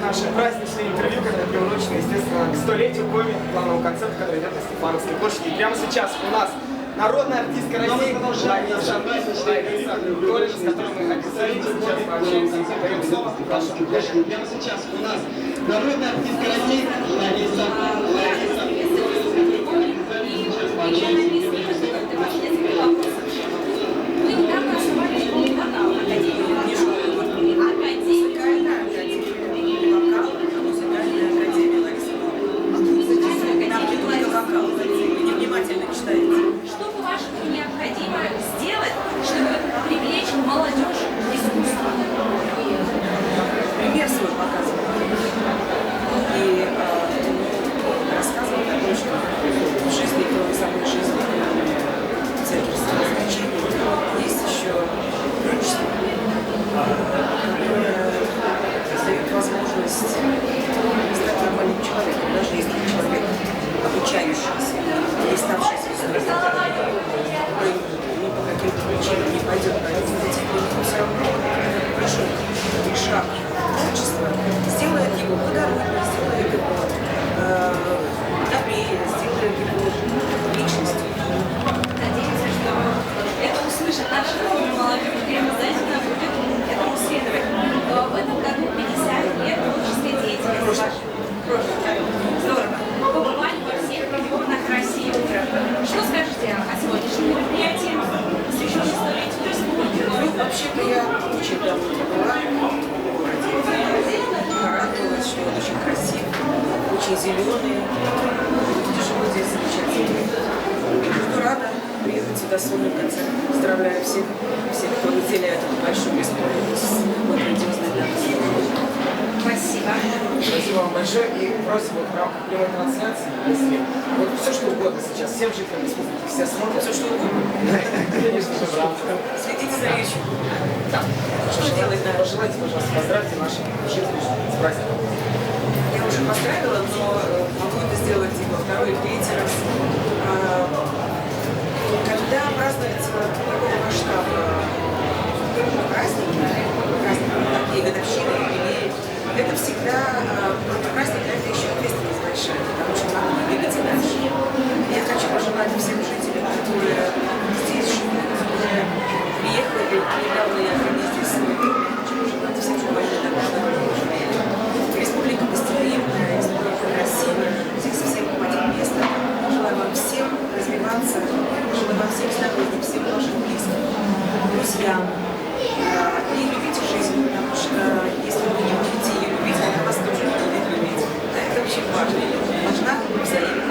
Наше праздничное интервью, которое приурочено, естественно, к 100-летию Коми, главному концерту, который идет на Стефановской площади. И прямо сейчас у нас народная артистка России Лариса Колледж, с которой мы обязательно сейчас пообщаемся. Даем слово вашему. Прямо сейчас у нас народная артистка России Лариса Вы недавно основали школу вокала, академию. Музыкальная академия вокала, музыкальная академия Ларисы. Музыкальная академия вокала. Вы невнимательно читаете. Что, по-вашему, необходимо сделать, чтобы привлечь молодежь к искусству? Пример свой показывать. И рассказывать о том, что в жизни, кроме самой жизни, всяких значений, есть еще творчество, которое дает возможность стать нормальным человеком, даже если человек, обучающийся, не ставшийся который ни по каким-то причинам не пойдет на этот путь, но все равно большой шаг творчества сделает его плодороднее, сделает его добрее, сделает его личностью. Надеемся, что это услышит наша молодежь и обязательно будет этому следовать. В этом году 50 лет творческой деятельности. Здорово. Побывали во всех регионах России утром. Что скажете о сегодняшнем мероприятии, посвященном 100-летию республики? Ну, вообще-то я очень давно была в городе. Порадовалась, что он очень красив, очень зеленый. Тяжело здесь замечательно. Буду рада приехать сюда с сольным концертом. Поздравляю всех, кто выделяет эту большую республику с грандиозной датой. Спасибо. Спасибо вам большое. И просим вот в рамках прямой трансляции, если вот все что угодно сейчас, всем жителям республики, все смотрят. Все что угодно. Конечно же, в рамках. Следите за речью. Да. Что делать надо? Пожелайте, пожалуйста, поздравьте наших жителей с праздником. Я уже поздравила, но могу это сделать и во второй, и в третий раз. Когда празднуется такого масштаба праздники, такие годовщины, юбилеи, это всегда праздник, это еще ответственность большая, потому что надо двигаться дальше. Я хочу пожелать всем жителям, которые здесь живут, которые приехали, недавно я здесь я хочу пожелать всем желания доброго положения. Республика гостеприимная, республика красивая, здесь совсем не один место. Желаю вам всем развиваться, желаю вам всем здоровья, всем вашим близким, друзьям. И любите жизнь, потому что если вы не будете ее любить, она вас тоже не будет любить. Это очень важно. Важна взаимность.